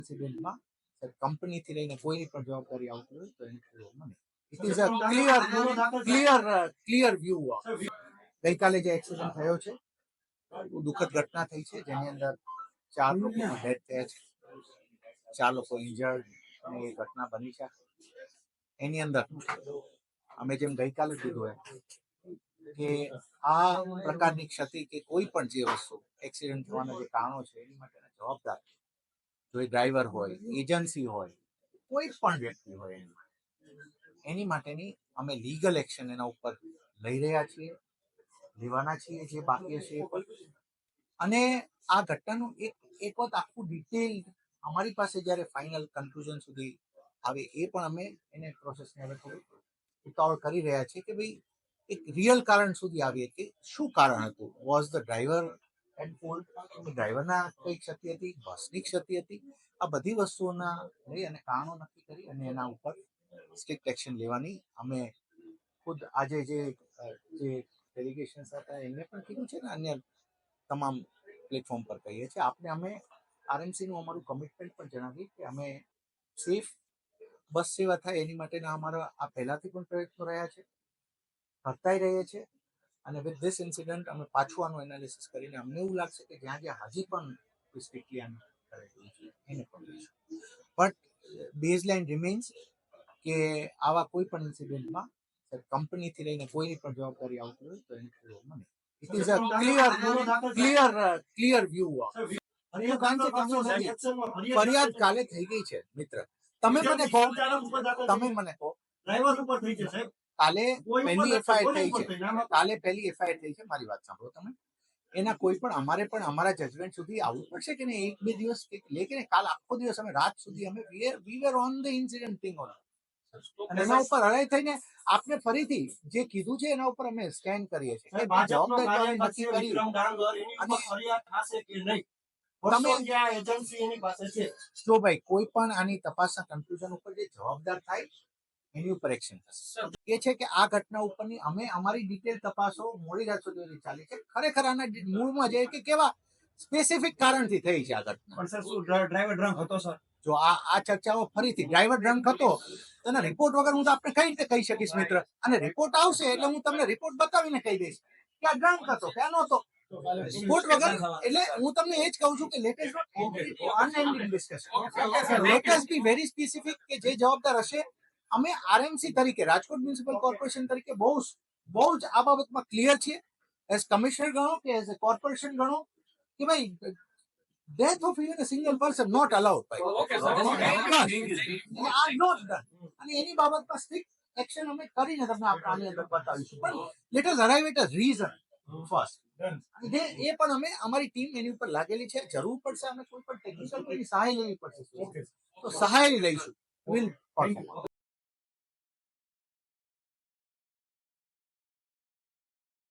ઇન્સિડન્ટમાં કંપનીથી લઈને કોઈની પણ જવાબદારી આવતી હોય તો એને મને it is a clear view. ગઈકાલે જે એક્સિડન્ટ થયો છે દુઃખદ ઘટના થઈ છે, જેની અંદર 4 લોકોના ડેથ થયા છે, 4 લોકો ઇન્જર્ડ એ ઘટના બની છે. એની અંદર અમે જેમ ગઈકાલે કીધું કે આ પ્રકારની ક્ષતિ કે કોઈ પણ જે વસ્તુ એક્સિડન્ટ થવાના જે કારણો છે એની માટેના જવાબદાર, જો એ ડ્રાઈવર હોય, એજન્સી હોય, કોઈ પણ વ્યક્તિ હોય, એની માટેની અમે લીગલ એક્શન એના ઉપર લઈ રહ્યા છીએ, લેવાના છીએ, જે બાકી હશે એ પણ. અને આ ઘટનાનું એક વખત આખું ડિટેલ અમારી પાસે જ્યારે ફાઇનલ કન્ક્લુઝન સુધી આવે એ પણ અમે એને પ્રોસેસને હવે થોડું ઉતાવળ કરી રહ્યા છીએ કે ભાઈ એક રિયલ કારણ સુધી આવીએ કે શું કારણ હતું. Was the driver at fault, ડ્રાઈવરના કઈ ક્ષતિ હતી, બસની ક્ષતિ હતી, આ બધી વસ્તુઓના લઈ અને કારણો નક્કી કરી અને એના ઉપર સ્ટ્રિક્ટ એક્શન લેવાની અમે ખુદ આજે જે ડેલિગેશન્સ હતા એમને પણ કીધું છે ને, અન્ય તમામ પ્લેટફોર્મ પર કહીએ છીએ. આપણે અમે આરએમસીનું અમારું કમિટમેન્ટ પણ જણાવીએ કે અમે સેફ બસ સેવા થાય એની માટેના અમારા આ પહેલાથી પણ પ્રયત્નો રહ્યા છે, કરતા રહીએ છીએ. અને વિથ ધીસ ઇન્સિડન્ટ અમે પાછું આનું એનાલિસિસ કરીને અમને એવું લાગશે કે જ્યાં જ્યાં હજી પણ સ્ટ્રિક્ટલી આનું કરેલું છે એને પણ લઈશું. બટ બેઝલાઇન રિમેન્સ કે આવા કોઈ પણ ઇન્સિડન્ટમાં કંપનીથી લઈને કોઈની પણ જવાબદારી આવતી હોય તો એને મને it is a clear view. ફરિયાદ કાલે થઈ ગઈ છે મિત્ર. તમે મને કહો કાલે પહેલી એફઆઈઆર થઈ છે, મારી વાત સાંભળો તમે. એના કોઈ પણ અમારે પણ અમારા જજમેન્ટ સુધી આવવું પડશે કે નહીં, 1-2 દિવસ લે કે કાલ આખો દિવસ અમે રાત સુધી અમે we were on the incident thing on. અને એના ઉપર હરાઈ થઈને આપને ફરીથી જે કીધું છે એના ઉપર અમે સ્ટેન્ડ કરીએ છીએ કે જવાબદારી નક્કી કરી. જો ભાઈ કોઈ પણ આની તપાસના કન્ક્લુઝન ઉપર જે જવાબદાર થાય એની ઉપર એક્શન થશે. એ છે કે આ ઘટના ઉપરની અમે અમારી ડિટેલ તપાસો મોડી રાત સુધી ચાલી છે. ખરેખર આના મૂળમાં જે કે કેવા સ્પેસિફિક કારણથી થઈ છે આ ઘટના. ડ્રાઈવર ડ્રંક હતો સર. જો આ ચર્ચાઓ ફરીથી ડ્રાઈવર ડ્રંક હતો તેના રિપોર્ટ વગર હું તો આપણે કઈ રીતે કહી શકીશ મિત્ર. અને રિપોર્ટ આવશે એટલે હું તમને રિપોર્ટ બતાવીને કહી દઈશ કે આ ડ્રંક હતો કે આ નહોતો. રિપોર્ટ વગર એટલે હું તમને એ જ કહું છું કે latest unending discussion. Latest be very specific કે જે જવાબદાર હશે. અમે આરએમસી તરીકે રાજકોટ મ્યુનિસિપલ કોર્પોરેશન તરીકે બહુ જ આ બાબતમાં ક્લિયર છીએ. એઝ કમિશનર ગણો કે એઝ એ કોર્પોરેશન ગણો કે ભાઈ death of even a single person not allowed. Okay, sir. Are not done. અને એની બાબતમાં સ્ટ્રિક્ટ એક્શન અમે કરીને તમને આની અંદર બતાવીશું. પણ let us arrive at a reason first. અને એ પણ અમે અમારી ટીમ એની ઉપર લાગેલી છે. જરૂર પડશે અમે કોઈ પણ ટેકનિકલ સહાય લેવી પડશે તો સહાય લઈશું.